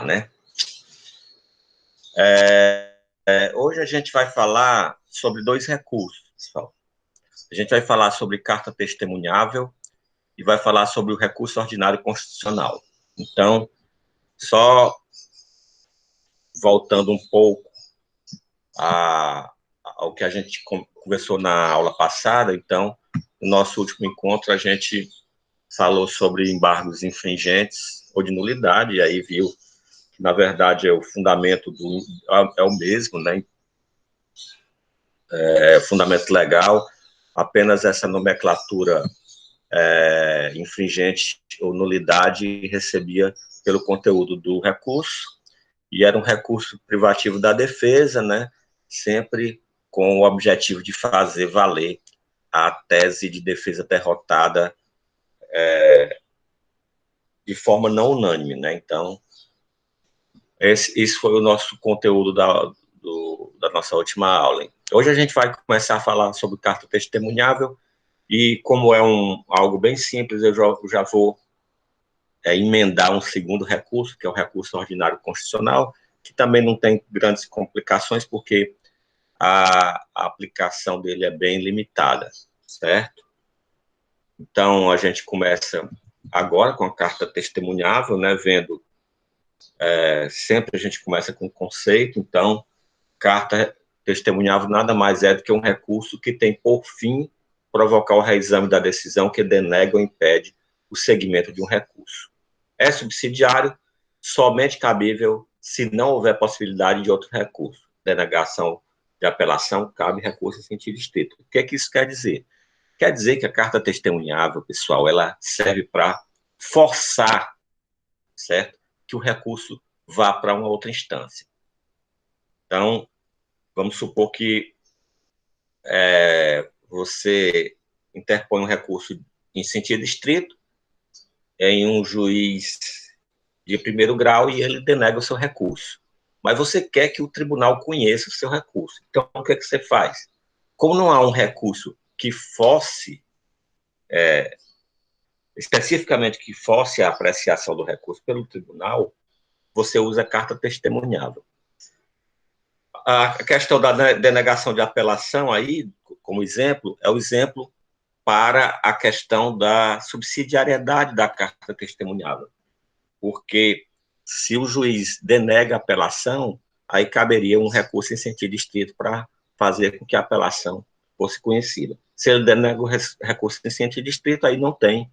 né? Hoje a gente vai falar sobre dois recursos, pessoal. A gente vai falar sobre carta testemunhável e vai falar sobre o recurso ordinário constitucional. Então, só voltando um pouco ao que a gente conversou na aula passada, então, no nosso último encontro, a gente falou sobre embargos infringentes ou de nulidade, e aí viu que, na verdade, o fundamento é o mesmo, né? Fundamento legal, apenas essa nomenclatura infringente ou nulidade recebia pelo conteúdo do recurso, e era um recurso privativo da defesa, né? Sempre com o objetivo de fazer valer a tese de defesa derrotada de forma não unânime, né? Então, esse foi o nosso conteúdo da nossa última aula. Hoje a gente vai começar a falar sobre carta testemunhável, e como é algo bem simples, eu já vou emendar um segundo recurso, que é o recurso ordinário constitucional, que também não tem grandes complicações, porque a aplicação dele é bem limitada, certo? Então, a gente começa agora com a carta testemunhável, né, vendo, sempre a gente começa com o conceito. Então, carta testemunhável nada mais é do que um recurso que tem por fim provocar o reexame da decisão que denega ou impede o seguimento de um recurso. É subsidiário, somente cabível se não houver possibilidade de outro recurso. Denegação de apelação, cabe recurso em sentido estrito. O que é que isso quer dizer? Quer dizer que a carta testemunhável, pessoal, ela serve para forçar, certo? Que o recurso vá para uma outra instância. Então, vamos supor que você interpõe um recurso em sentido estrito em um juiz de primeiro grau e ele denega o seu recurso. Mas você quer que o tribunal conheça o seu recurso. Então, o que é que você faz? Como não há um recurso que force, especificamente que force a apreciação do recurso pelo tribunal, você usa a carta testemunhável. A questão da denegação de apelação aí, como exemplo, é o exemplo para a questão da subsidiariedade da carta testemunhável. Porque se o juiz denega a apelação, aí caberia um recurso em sentido estrito para fazer com que a apelação fosse conhecida. Se ele denega o recurso em sentido estrito, aí não tem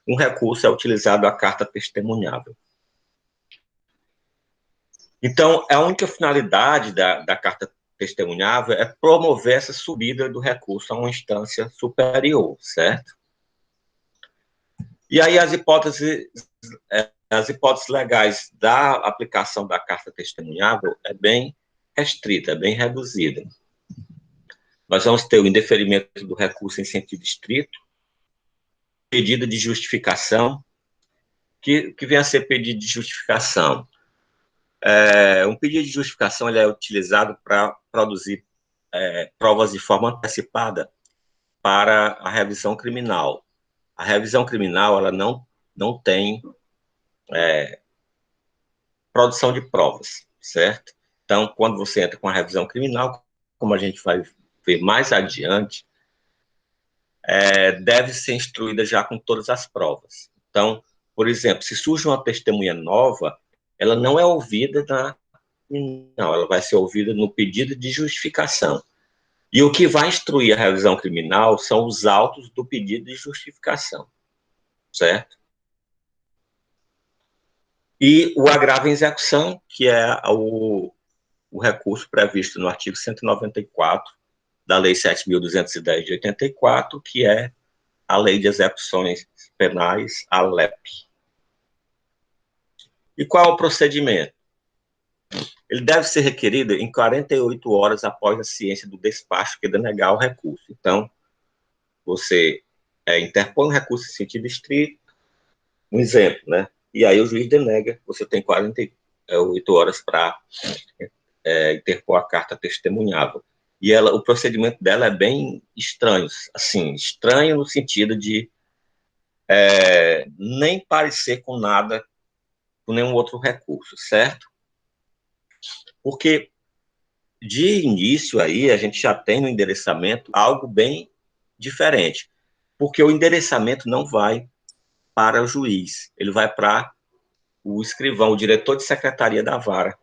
um recurso, é utilizado a carta testemunhável. Então, a única finalidade da carta testemunhável é promover essa subida do recurso a uma instância superior, certo? E aí as hipóteses legais da aplicação da carta testemunhável é bem restrita, é bem reduzida. Nós vamos ter o indeferimento do recurso em sentido estrito, pedido de justificação, que vem a ser pedido de justificação. Um pedido de justificação ele é utilizado para produzir provas de forma antecipada para a revisão criminal. A revisão criminal ela não tem produção de provas, certo? Então, quando você entra com a revisão criminal, como a gente vai ver mais adiante, deve ser instruída já com todas as provas. Então, por exemplo, se surge uma testemunha nova, ela não é ouvida ela vai ser ouvida no pedido de justificação. E o que vai instruir a revisão criminal são os autos do pedido de justificação, certo? E o agravo em execução, que é o recurso previsto no artigo 194 da Lei 7.210 de 84, que é a Lei de Execuções Penais, a LEP. E qual é o procedimento? Ele deve ser requerido em 48 horas após a ciência do despacho que denegar o recurso. Então, você interpõe um recurso em sentido estrito, um exemplo, né? E aí o juiz denega, você tem 48 horas para interpor a carta testemunhável. E o procedimento dela é bem estranho, assim, estranho no sentido de nem parecer com nada por nenhum outro recurso, certo? Porque, de início aí, a gente já tem no endereçamento algo bem diferente, porque o endereçamento não vai para o juiz, ele vai para o escrivão, o diretor de secretaria da vara,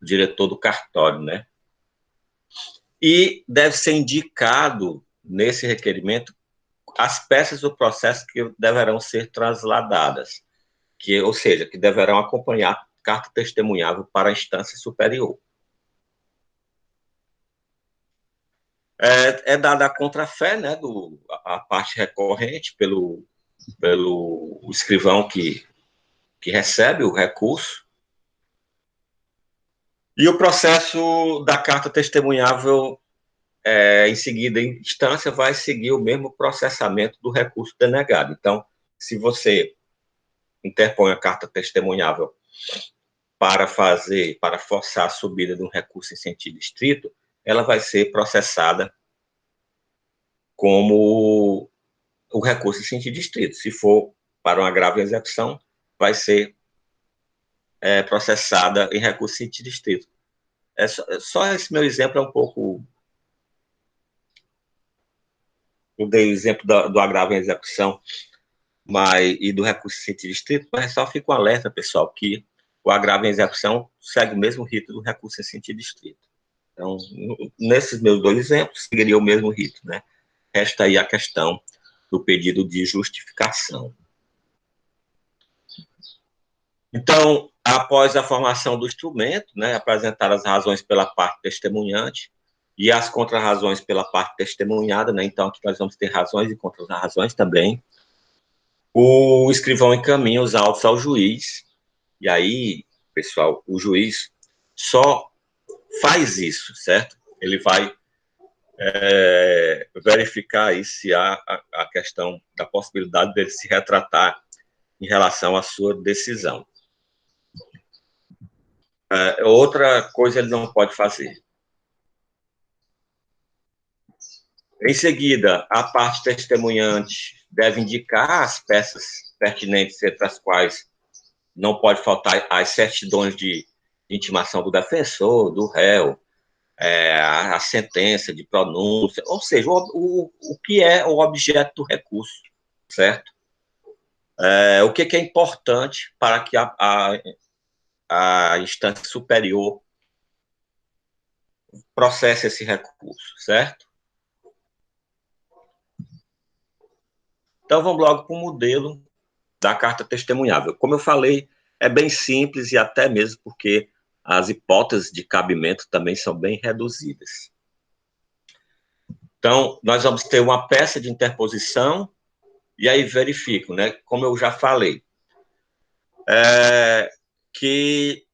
o diretor do cartório, né? E deve ser indicado nesse requerimento as peças do processo que deverão ser transladadas, ou seja, que deverão acompanhar carta testemunhável para a instância superior. É dada a contrafé, né, a parte recorrente pelo escrivão que recebe o recurso, e o processo da carta testemunhável, em seguida, em instância, vai seguir o mesmo processamento do recurso denegado. Então, se você interpõe a carta testemunhável para forçar a subida de um recurso em sentido estrito, ela vai ser processada como o recurso em sentido estrito. Se for para uma grave execução, vai ser processada em recurso em sentido estrito. Só esse meu exemplo é um pouco... Eu dei o exemplo do agravo em execução e do recurso em sentido estrito, mas só fica um alerta, pessoal, que o agravo em execução segue o mesmo rito do recurso em sentido estrito. Então, nesses meus dois exemplos, seguiria o mesmo rito, né? Resta aí a questão do pedido de justificação. Então, após a formação do instrumento, né, apresentar as razões pela parte testemunhante e as contrarrazões pela parte testemunhada, né? Então, aqui nós vamos ter razões e contrarrazões também. O escrivão encaminha os autos ao juiz, e aí, pessoal, o juiz só faz isso, certo? Ele vai verificar aí se há a questão da possibilidade dele se retratar em relação à sua decisão. Outra coisa ele não pode fazer. Em seguida, a parte testemunhante deve indicar as peças pertinentes, entre as quais não pode faltar as certidões de intimação do defensor, do réu, a sentença de pronúncia, ou seja, o que é o objeto do recurso, certo? O que é importante para que a instância superior processe esse recurso, certo? Então, vamos logo para o modelo da carta testemunhável. Como eu falei, é bem simples e até mesmo porque as hipóteses de cabimento também são bem reduzidas. Então, nós vamos ter uma peça de interposição e aí verifico, né, como eu já falei, que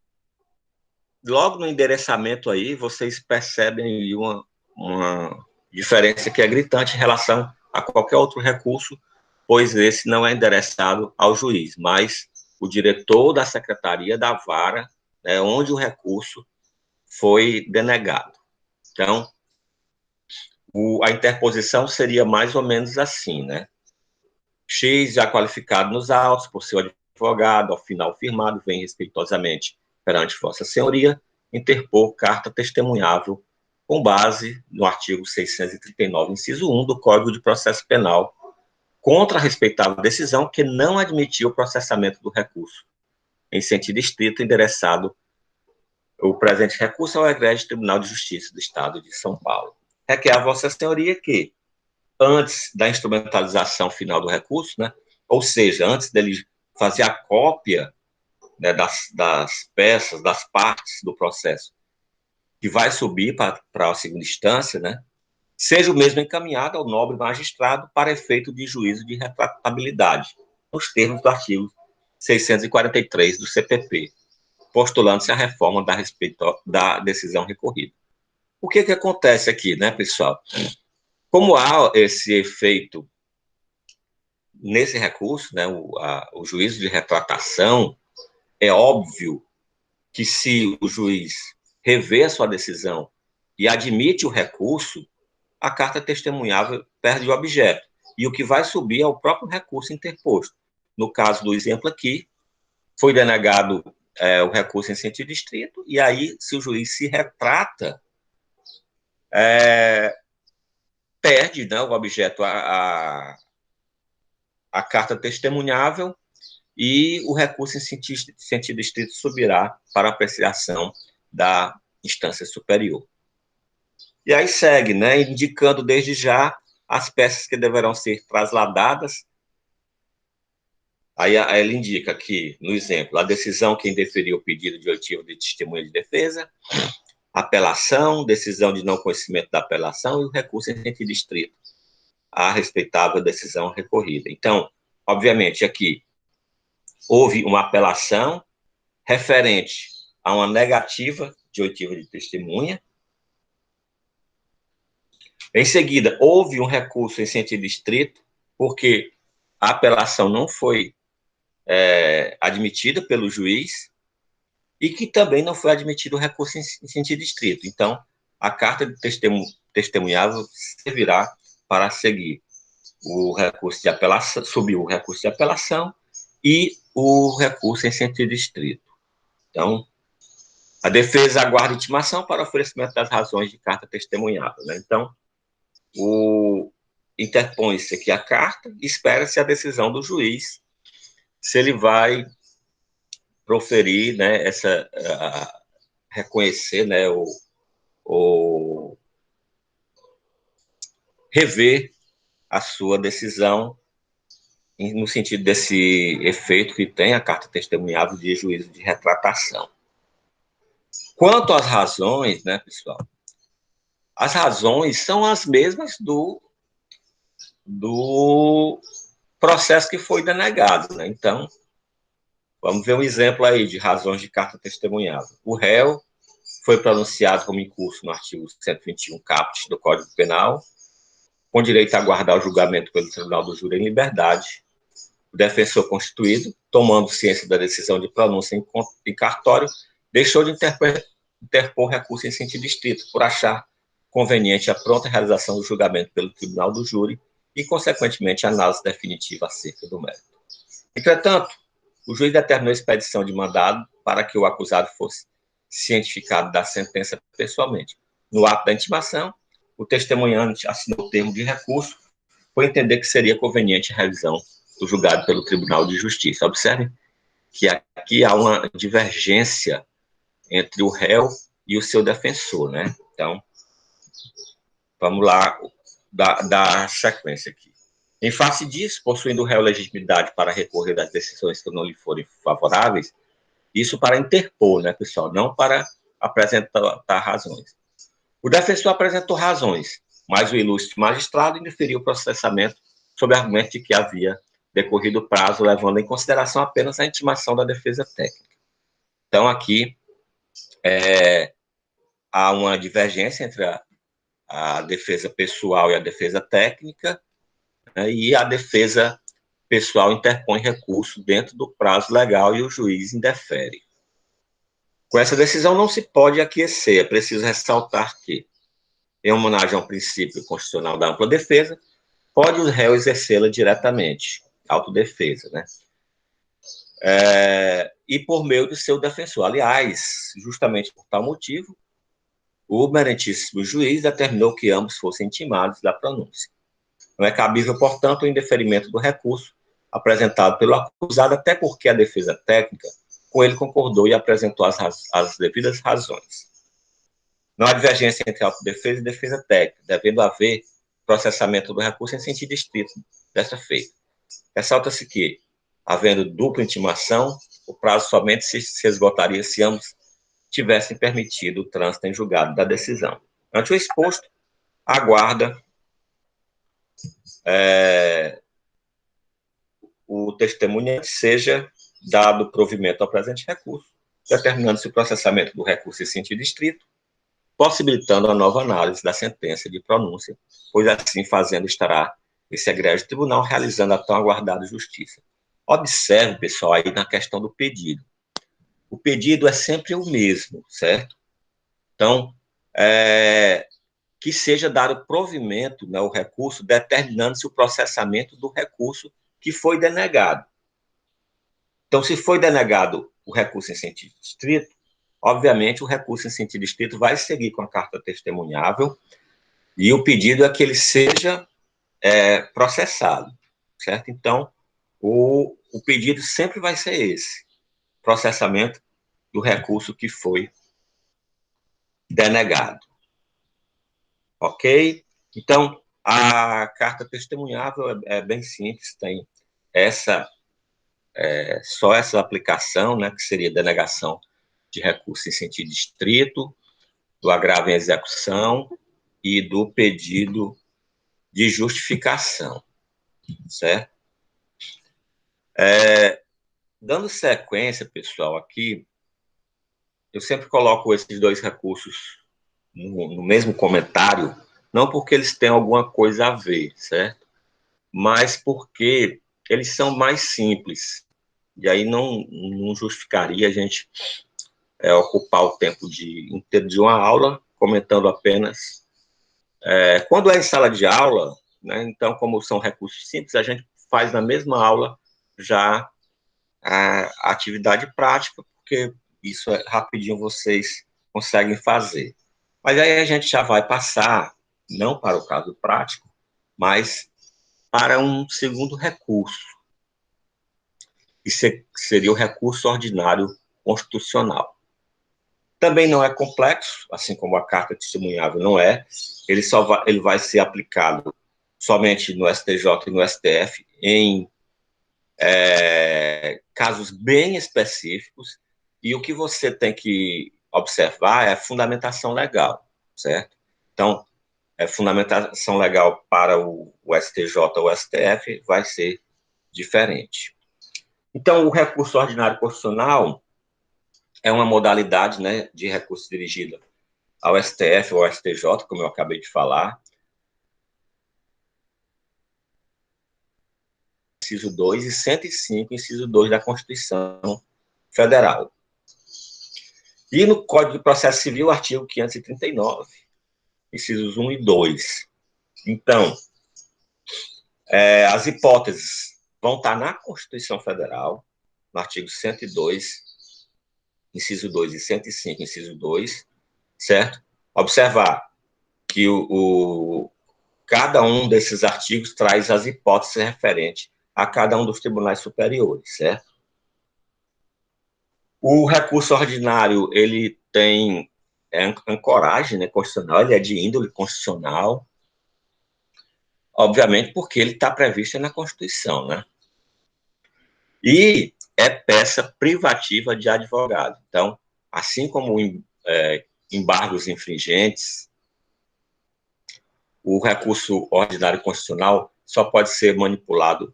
logo no endereçamento aí, vocês percebem uma diferença que é gritante em relação a qualquer outro recurso, pois esse não é endereçado ao juiz, mas o diretor da secretaria da vara, né, onde o recurso foi denegado. Então, a interposição seria mais ou menos assim, né? X, já qualificado nos autos por seu advogado, ao final firmado, vem respeitosamente perante Vossa Senhoria interpor carta testemunhável com base no artigo 639, inciso 1 do Código de Processo Penal, contra a respeitável decisão que não admitiu o processamento do recurso em sentido estrito endereçado o presente recurso ao Egrégio Tribunal de Justiça do Estado de São Paulo. Requer a Vossa Senhoria que, antes da instrumentalização final do recurso, né, ou seja, antes dele fazer a cópia, né, das peças, das partes do processo, que vai subir para a segunda instância, né, seja o mesmo encaminhado ao nobre magistrado para efeito de juízo de retratabilidade, nos termos do artigo 643 do CPP, postulando-se a reforma da decisão recorrida. O que acontece aqui, né, pessoal? Como há esse efeito nesse recurso, né, o juízo de retratação, é óbvio que se o juiz revê a sua decisão e admite o recurso, a carta testemunhável perde o objeto. E o que vai subir é o próprio recurso interposto. No caso do exemplo aqui, foi denegado o recurso em sentido estrito, e aí, se o juiz se retrata, perde, né, o objeto, a carta testemunhável, e o recurso em sentido estrito subirá para apreciação da instância superior. E aí segue, né, indicando desde já as peças que deverão ser trasladadas. Aí ele indica que, no exemplo, a decisão que indeferiu o pedido de oitiva de testemunha de defesa, apelação, decisão de não conhecimento da apelação e o recurso em sentido estrito, a respeitável decisão recorrida. Então, obviamente, aqui houve uma apelação referente a uma negativa de oitiva de testemunha. Em seguida, houve um recurso em sentido estrito, porque a apelação não foi admitida pelo juiz e que também não foi admitido o recurso em sentido estrito. Então, a carta de testemunhável servirá para seguir o recurso de apelação, subir o recurso de apelação e o recurso em sentido estrito. Então, a defesa aguarda intimação para oferecimento das razões de carta testemunhável, né? Então, interpõe-se aqui a carta e espera-se a decisão do juiz, se ele vai proferir, né, reconhecer, né, ou rever a sua decisão no sentido desse efeito que tem a carta testemunhável de juízo de retratação. Quanto às razões, né, pessoal, as razões são as mesmas do processo que foi denegado, né? Então, vamos ver um exemplo aí de razões de carta testemunhável. O réu foi pronunciado como incurso no artigo 121 caput do Código Penal, com direito a aguardar o julgamento pelo Tribunal do Júri em liberdade. O defensor constituído, tomando ciência da decisão de pronúncia em cartório, deixou de interpor recurso em sentido estrito, por achar conveniente a pronta realização do julgamento pelo Tribunal do Júri e, consequentemente, a análise definitiva acerca do mérito. Entretanto, o juiz determinou a expedição de mandado para que o acusado fosse cientificado da sentença pessoalmente. No ato da intimação, o testemunhante assinou o termo de recurso por entender que seria conveniente a revisão do julgado pelo Tribunal de Justiça. Observe que aqui há uma divergência entre o réu e o seu defensor, né? Então, vamos lá dar sequência aqui. Em face disso, possuindo o réu legitimidade para recorrer das decisões que não lhe forem favoráveis, isso para interpor, né, pessoal, não para apresentar razões. O defensor apresentou razões, mas o ilustre magistrado indeferiu o processamento sob argumento de que havia decorrido o prazo, levando em consideração apenas a intimação da defesa técnica. Então, aqui há uma divergência entre a defesa pessoal e a defesa técnica, né, e a defesa pessoal interpõe recurso dentro do prazo legal e o juiz indefere. Com essa decisão não se pode aquecer, é preciso ressaltar que, em homenagem ao princípio constitucional da ampla defesa, pode o réu exercê-la diretamente, autodefesa, né? E por meio do seu defensor. Aliás, justamente por tal motivo, o meritíssimo juiz determinou que ambos fossem intimados da pronúncia. Não é cabível, portanto, o indeferimento do recurso apresentado pelo acusado, até porque a defesa técnica com ele concordou e apresentou as devidas razões. Não há divergência entre autodefesa e defesa técnica, devendo haver processamento do recurso em sentido estrito dessa feita. Ressalta-se que, havendo dupla intimação, o prazo somente se esgotaria se ambos tivessem permitido o trânsito em julgado da decisão. Ante o exposto, aguarda o testemunhante seja dado provimento ao presente recurso, determinando-se o processamento do recurso em sentido estrito, possibilitando a nova análise da sentença de pronúncia, pois assim fazendo estará esse egrégio tribunal realizando a tão aguardada justiça. Observe, pessoal, aí na questão do pedido. O pedido é sempre o mesmo, certo? Então, que seja dado provimento, né, o recurso, determinando-se o processamento do recurso que foi denegado. Então, se foi denegado o recurso em sentido estrito, obviamente o recurso em sentido estrito vai seguir com a carta testemunhável e o pedido é que ele seja processado, certo? Então, o pedido sempre vai ser esse, processamento do recurso que foi denegado. Ok? Então, a carta testemunhável é bem simples, tem só essa aplicação, né, que seria denegação de recurso em sentido estrito, do agravo em execução e do pedido de justificação, certo? Dando sequência, pessoal, aqui, eu sempre coloco esses dois recursos no mesmo comentário, não porque eles têm alguma coisa a ver, certo? Mas porque eles são mais simples. E aí não justificaria a gente ocupar o tempo inteiro de uma aula comentando apenas. Quando é em sala de aula, né, então, como são recursos simples, a gente faz na mesma aula já a atividade prática, porque isso rapidinho vocês conseguem fazer. Mas aí a gente já vai passar, não para o caso prático, mas para um segundo recurso, que seria o recurso ordinário constitucional. Também não é complexo, assim como a carta testemunhável não é, ele vai ser aplicado somente no STJ e no STF em casos bem específicos, e o que você tem que observar é a fundamentação legal, certo? Então, fundamentação legal para o STJ ou o STF vai ser diferente. Então, o recurso ordinário constitucional é uma modalidade, né, de recurso dirigido ao STF ou ao STJ, como eu acabei de falar. Inciso 2 e 105, inciso 2 da Constituição Federal. E no Código de Processo Civil, artigo 539, incisos 1 e 2. Então, as hipóteses vão estar na Constituição Federal, no artigo 102, inciso 2 e 105, inciso 2, certo? Observar que cada um desses artigos traz as hipóteses referentes a cada um dos tribunais superiores, certo? O recurso ordinário, ele tem ancoragem, né, constitucional, ele é de índole constitucional, obviamente porque ele está previsto na Constituição, né? E é peça privativa de advogado. Então, assim como embargos infringentes, o recurso ordinário constitucional só pode ser manipulado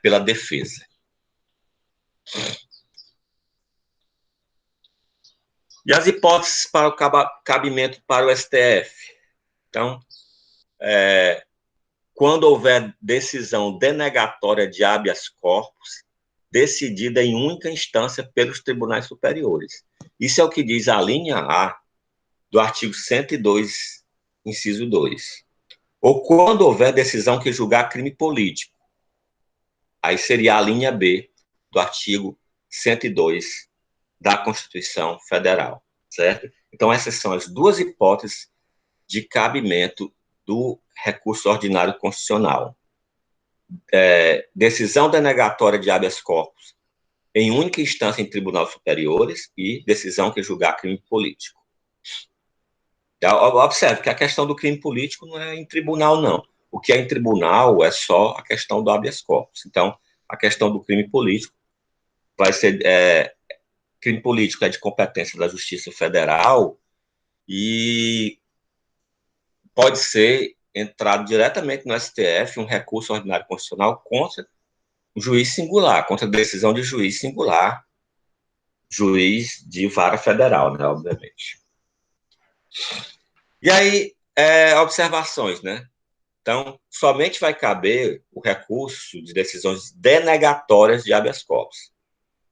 pela defesa. E as hipóteses para o cabimento para o STF? Então, quando houver decisão denegatória de habeas corpus, decidida em única instância pelos tribunais superiores. Isso é o que diz a linha A do artigo 102, inciso 2. Ou quando houver decisão que julgar crime político. Aí seria a linha B do artigo 102 da Constituição Federal, certo? Então, essas são as duas hipóteses de cabimento do recurso ordinário constitucional. Decisão denegatória de habeas corpus em única instância em tribunais superiores e decisão que julgar crime político. Observe que a questão do crime político não é em tribunal, não. O que é em tribunal é só a questão do habeas corpus. Então, a questão do crime político vai ser... crime político é de competência da Justiça Federal e pode ser entrado diretamente no STF um recurso ordinário constitucional contra o juiz singular, contra a decisão de juiz singular, juiz de vara federal, né, obviamente. E aí, observações, né? Então, somente vai caber o recurso de decisões denegatórias de habeas corpus.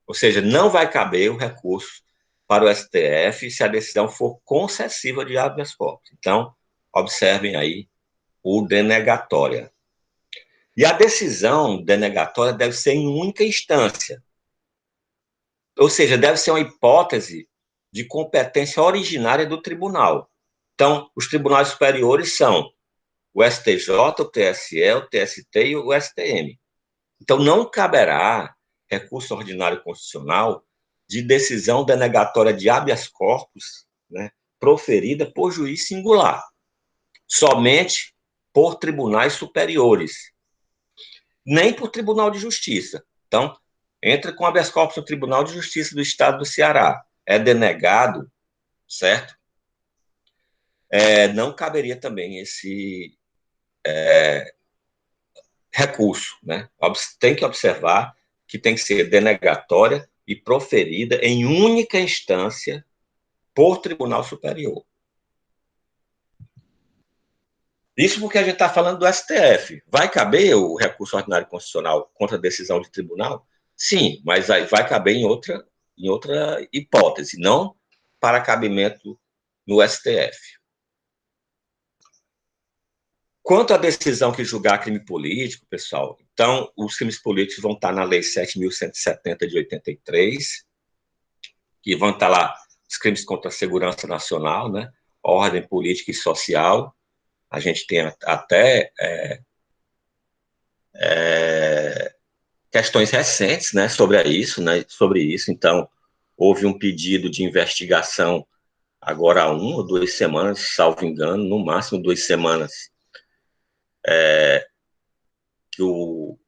Ou seja, não vai caber o recurso para o STF se a decisão for concessiva de habeas corpus. Então, observem aí o denegatória. E a decisão denegatória deve ser em única instância. ou seja, deve ser uma hipótese de competência originária do tribunal. Então, os tribunais superiores são o STJ, o TSE, o TST e o STM. Então, não caberá recurso ordinário constitucional de decisão denegatória de habeas corpus, né, proferida por juiz singular, somente por tribunais superiores, nem por Tribunal de Justiça. Então, entra com habeas corpus no Tribunal de Justiça do Estado do Ceará, é denegado, certo? Não caberia também esse recurso, né? Tem que observar que tem que ser denegatória e proferida em única instância por Tribunal Superior. Isso porque a gente está falando do STF. Vai caber o recurso ordinário constitucional contra a decisão de tribunal? Sim, mas aí vai caber em outra hipótese, não para cabimento no STF. Quanto à decisão que julgar crime político, pessoal, então, os crimes políticos vão estar na Lei 7.170 de 83, que vão estar lá os crimes contra a segurança nacional, né, ordem política e social. A gente tem até questões recentes, né, sobre isso. Então, houve um pedido de investigação agora há 1 ou 2 semanas, salvo engano, no máximo 2 semanas, que o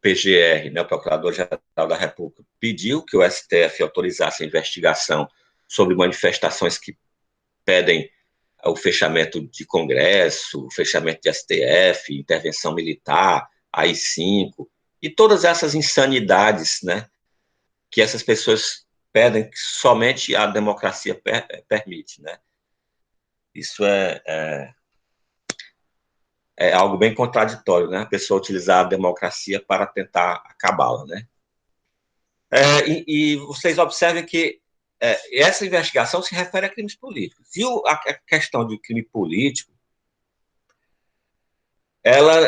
PGR, né, o Procurador-Geral da República, pediu que o STF autorizasse a investigação sobre manifestações que pedem o fechamento de Congresso, o fechamento de STF, intervenção militar, AI-5, e todas essas insanidades, né, que essas pessoas pedem que somente a democracia permite, né? Isso é algo bem contraditório, né? A pessoa utilizar a democracia para tentar acabá-la, né? E vocês observem que essa investigação se refere a crimes políticos. E a questão de crime político, ela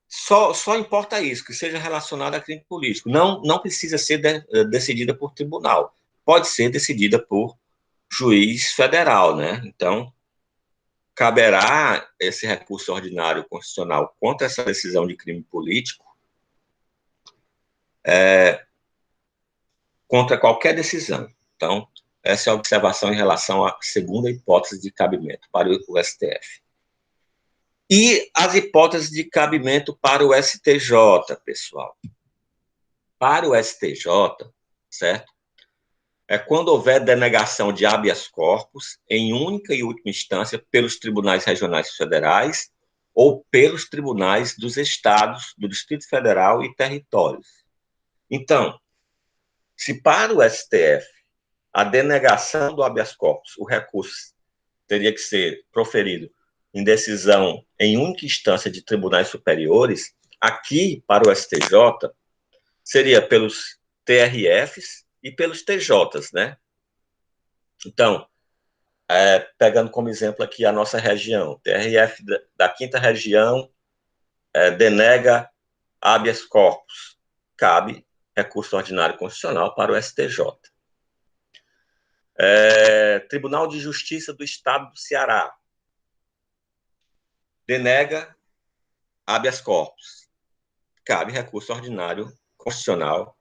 só importa isso, que seja relacionado a crime político. Não precisa ser decidida por tribunal. Pode ser decidida por juiz federal, né? Então, caberá esse recurso ordinário constitucional contra essa decisão de crime político, contra qualquer decisão. Então, essa é a observação em relação à segunda hipótese de cabimento para o STF. E as hipóteses de cabimento para o STJ, pessoal. Para o STJ, certo? Quando houver denegação de habeas corpus em única e última instância pelos tribunais regionais federais ou pelos tribunais dos estados, do Distrito Federal e territórios. Então, se para o STF a denegação do habeas corpus, o recurso teria que ser proferido em decisão em única instância de tribunais superiores, aqui para o STJ seria pelos TRFs e pelos TJs, né? Então, pegando como exemplo aqui a nossa região, TRF da 5ª Região denega habeas corpus, cabe recurso ordinário constitucional para o STJ. Tribunal de Justiça do Estado do Ceará denega habeas corpus, cabe recurso ordinário constitucional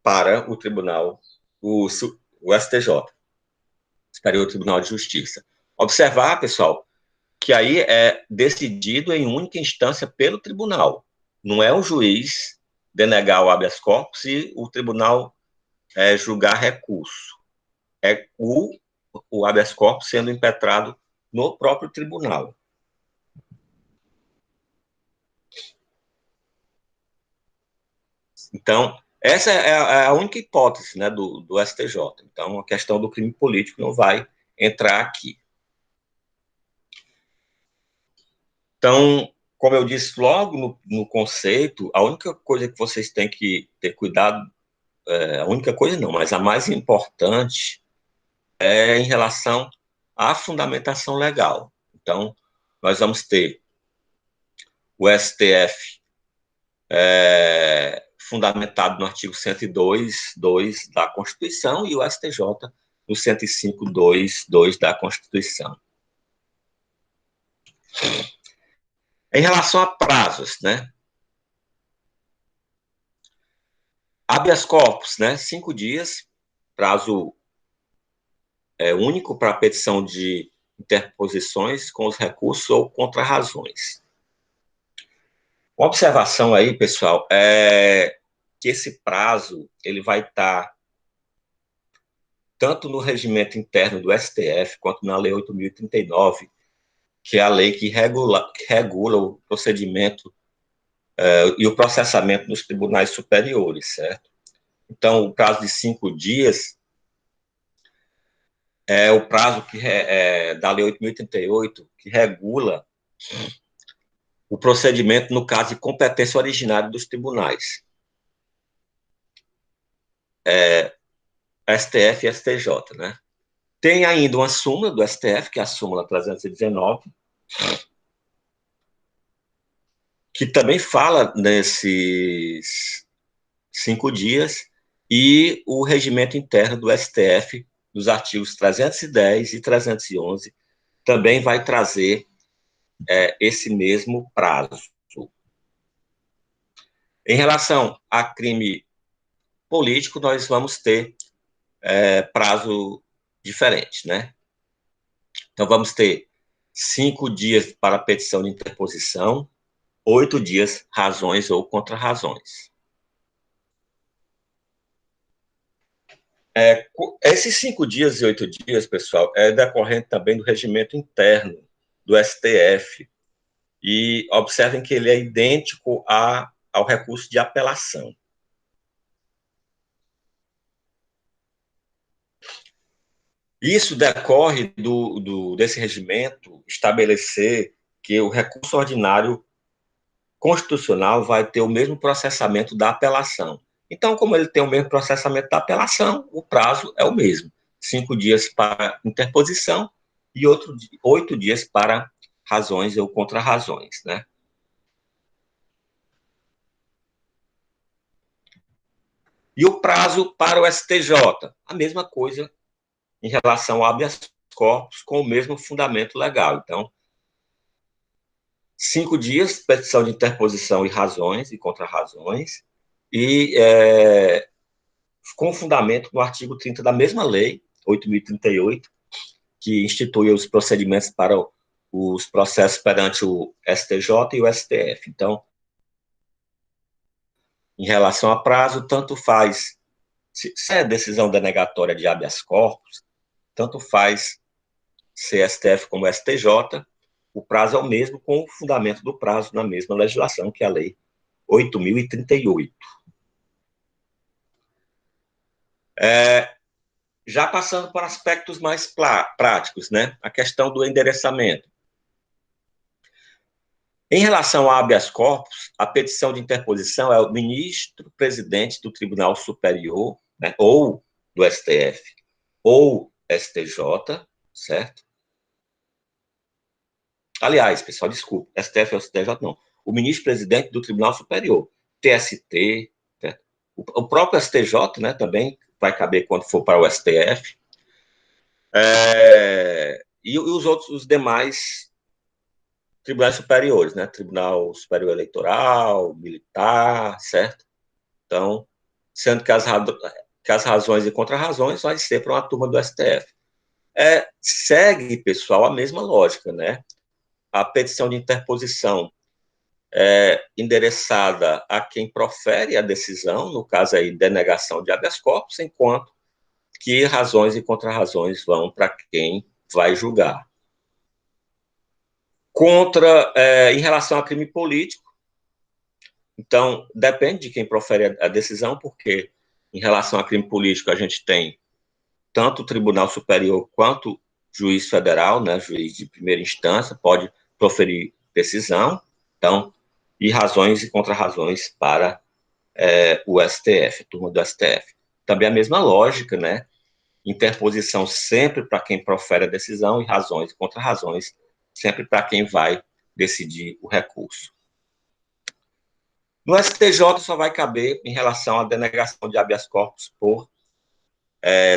para o tribunal, o STJ, Superior Tribunal de Justiça. Observar, pessoal, que aí é decidido em única instância pelo tribunal. Não é o juiz denegar o habeas corpus e o tribunal julgar recurso. É o habeas corpus sendo impetrado no próprio tribunal. Então, essa é a única hipótese, né, do STJ. Então, a questão do crime político não vai entrar aqui. Então, como eu disse logo no conceito, a única coisa que vocês têm que ter cuidado, a única coisa não, mas a mais importante é em relação à fundamentação legal. Então, nós vamos ter o STF fundamentado no artigo 102.2 da Constituição, e o STJ no 105.2 da Constituição. Em relação a prazos, né? Habeas corpus, né? 5 dias, prazo único para a petição de interposições com os recursos ou contrarrazões. Uma observação aí, pessoal, é que esse prazo ele vai estar tanto no regimento interno do STF quanto na Lei 8.039, que é a lei que regula o procedimento e o processamento nos tribunais superiores, certo? Então, o prazo de 5 dias é o prazo da Lei 8.038, que regula o procedimento no caso de competência originária dos tribunais, STF e STJ, né? Tem ainda uma súmula do STF, que é a súmula 319, que também fala nesses 5 dias, e o regimento interno do STF, dos artigos 310 e 311, também vai trazer esse mesmo prazo. Em relação a crime político, nós vamos ter prazo diferente, né? Então, vamos ter 5 dias para petição de interposição, 8 dias razões ou contrarrazões. Esses 5 dias e 8 dias, pessoal, é decorrente também do regimento interno do STF. E observem que ele é idêntico ao recurso de apelação. Isso decorre desse regimento estabelecer que o recurso ordinário constitucional vai ter o mesmo processamento da apelação. Então, como ele tem o mesmo processamento da apelação, o prazo é o mesmo. 5 dias para interposição e 8 dias para razões ou contrarrazões, né? E o prazo para o STJ, a mesma coisa em relação ao habeas corpus, com o mesmo fundamento legal. Então, 5 dias, petição de interposição e razões e contrarrazões, e com fundamento no artigo 30 da mesma lei, 8.038, que institui os procedimentos para os processos perante o STJ e o STF. Então, em relação a prazo, tanto faz, se é decisão denegatória de habeas corpus, tanto faz se STF como STJ, o prazo é o mesmo, com o fundamento do prazo na mesma legislação, que é a Lei 8.038. Já passando para aspectos mais práticos, né? A questão do endereçamento. Em relação a habeas corpus, a petição de interposição é o ministro-presidente do Tribunal Superior, né, ou do STF, ou STJ, certo? Aliás, pessoal, desculpa, STF ou STJ não. O ministro-presidente do Tribunal Superior, TST, né? O próprio STJ, né, também vai caber quando for para o STF, e os demais tribunais superiores, né? Tribunal Superior Eleitoral, Militar, certo? Então, sendo que as razões e contrarrazões vai ser para uma turma do STF. Segue, pessoal, a mesma lógica, né? A petição de interposição endereçada a quem profere a decisão, no caso aí, denegação de habeas corpus, enquanto que razões e contrarrazões vão para quem vai julgar. Em relação a crime político, então, depende de quem profere a decisão, porque em relação a crime político a gente tem tanto o Tribunal Superior quanto o juiz federal, né, juiz de primeira instância, pode proferir decisão, então, e razões e contrarrazões para o STF, turma do STF. Também a mesma lógica, né, interposição sempre para quem profere a decisão e razões e contrarrazões sempre para quem vai decidir o recurso. No STJ só vai caber em relação à denegação de habeas corpus por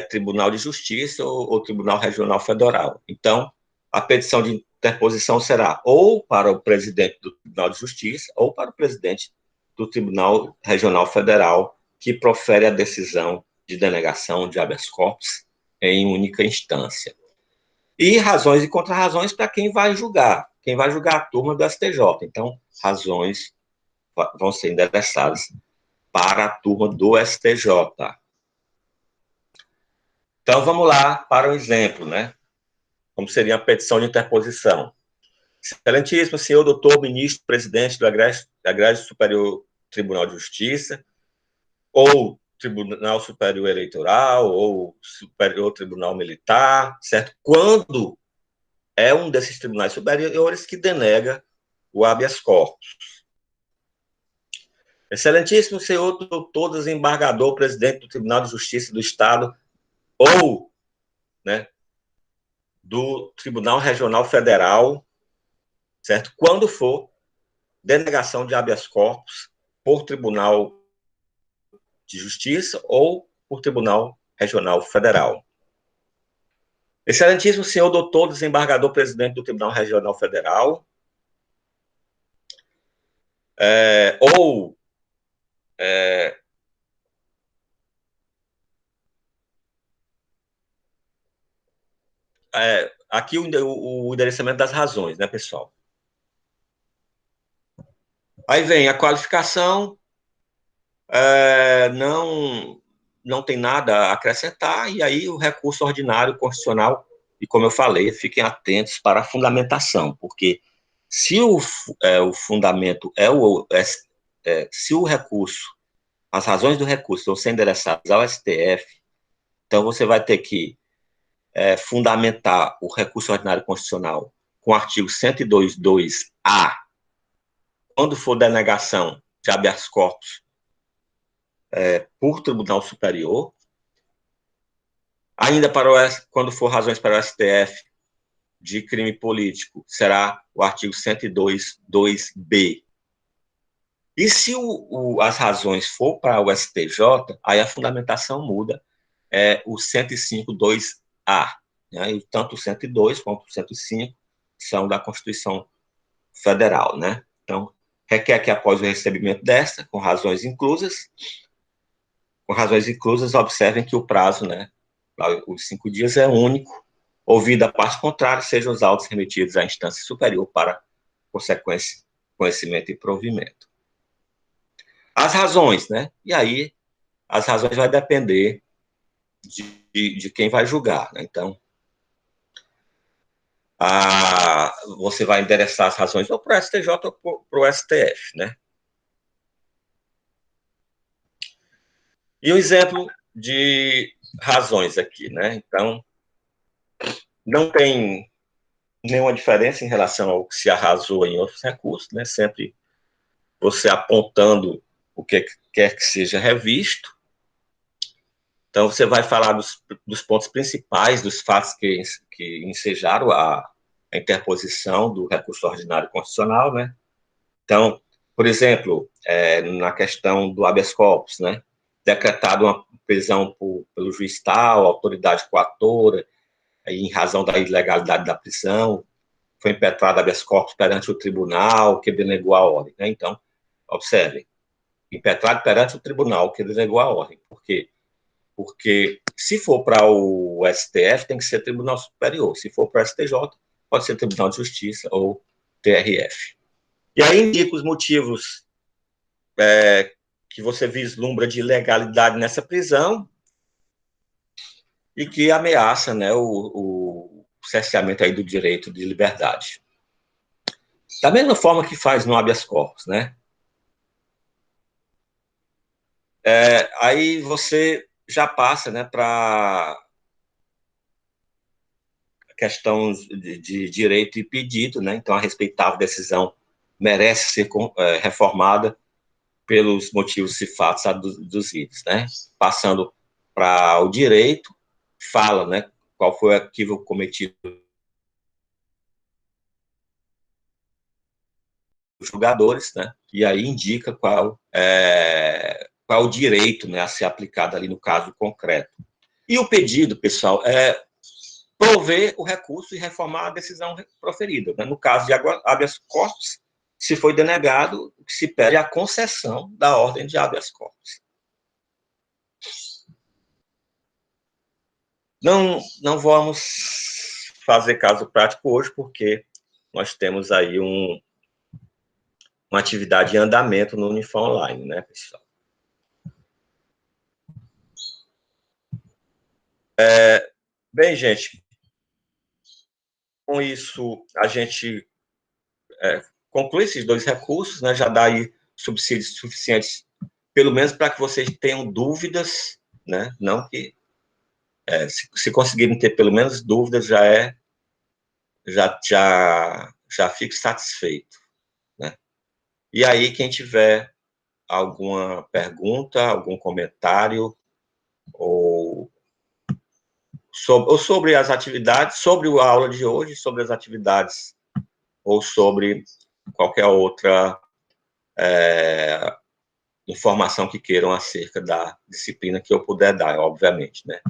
Tribunal de Justiça ou Tribunal Regional Federal. Então, a petição de interposição será ou para o presidente do Tribunal de Justiça ou para o presidente do Tribunal Regional Federal, que profere a decisão de denegação de habeas corpus em única instância. E razões e contrarrazões para quem vai julgar. Quem vai julgar a turma do STJ. Então, razões vão ser endereçadas para a turma do STJ. Então, vamos lá para o exemplo, né? Como seria a petição de interposição. Excelentíssimo senhor doutor ministro presidente do Agrégio Superior Tribunal de Justiça, ou Tribunal Superior Eleitoral, ou Superior Tribunal Militar, certo? Quando é um desses tribunais superiores que denega o habeas corpus. Excelentíssimo senhor doutor desembargador presidente do Tribunal de Justiça do Estado, ou, né, do Tribunal Regional Federal, certo? Quando for denegação de habeas corpus por Tribunal de Justiça ou por Tribunal Regional Federal. Excelentíssimo senhor doutor desembargador presidente do Tribunal Regional Federal, ou aqui o endereçamento das razões, né, pessoal? Aí vem a qualificação, não tem nada a acrescentar, e aí o recurso ordinário constitucional, e como eu falei, fiquem atentos para a fundamentação, porque se o fundamento se o recurso, as razões do recurso vão ser endereçadas ao STF, então você vai ter que fundamentar o recurso ordinário constitucional com o artigo 102.2A, quando for denegação de habeas corpus por Tribunal Superior, ainda quando for razões para o STF de crime político, será o artigo 102.2B. E se as razões for para o STJ, aí a fundamentação muda, o 105.2A. Né? E tanto o 102 quanto o 105 são da Constituição Federal. Né? Então, requer que após o recebimento desta, com razões inclusas, observem que o prazo, né, os 5 dias é único, ouvida a parte contrária, sejam os autos remetidos à instância superior para consequência, conhecimento e provimento. As razões, né? E aí, as razões vai depender de quem vai julgar, né? Então, você vai endereçar as razões ou para o STJ ou para o STF, né? E um exemplo de razões aqui, né? Então, não tem nenhuma diferença em relação ao que se arrasou em outros recursos, né? Sempre você apontando o que quer que seja revisto. Então, você vai falar dos pontos principais, dos fatos que ensejaram a interposição do recurso ordinário constitucional, né? Então, por exemplo, na questão do habeas corpus, né? Decretado uma prisão pelo juiz tal, autoridade coatora, em razão da ilegalidade da prisão, foi impetrado habeas corpus perante o tribunal que denegou a ordem. Né? Então, observem, impetrado perante o tribunal que denegou a ordem. Por quê? Porque se for para o STF, tem que ser Tribunal Superior. Se for para o STJ, pode ser Tribunal de Justiça ou TRF. E aí indica os motivos que você vislumbra de ilegalidade nessa prisão e que ameaça, né, o cerceamento aí do direito de liberdade. Da mesma forma que faz no habeas corpus, né? Aí você já passa, né, para a questão de direito e pedido, né? Então a respeitável decisão merece ser reformada pelos motivos e fatos aduzidos, né? Passando para o direito, fala, né, qual foi o equívoco cometido julgadores, né? E aí indica qual o direito, né, a ser aplicado ali no caso concreto. E o pedido, pessoal, é prover o recurso e reformar a decisão proferida. Né? No caso de habeas corpus, se foi denegado, o que se pede é a concessão da ordem de habeas corpus. Não vamos fazer caso prático hoje, porque nós temos aí uma atividade em andamento no Unifam Online, né, pessoal? Bem, gente, com isso a gente conclui esses 2 recursos, né, já dá aí subsídios suficientes, pelo menos para que vocês tenham dúvidas, né, não que, se conseguirem ter pelo menos dúvidas, já fico satisfeito, né. E aí, quem tiver alguma pergunta, algum comentário, ou sobre as atividades, sobre a aula de hoje, sobre as atividades, ou sobre qualquer outra informação que queiram acerca da disciplina que eu puder dar, obviamente, né?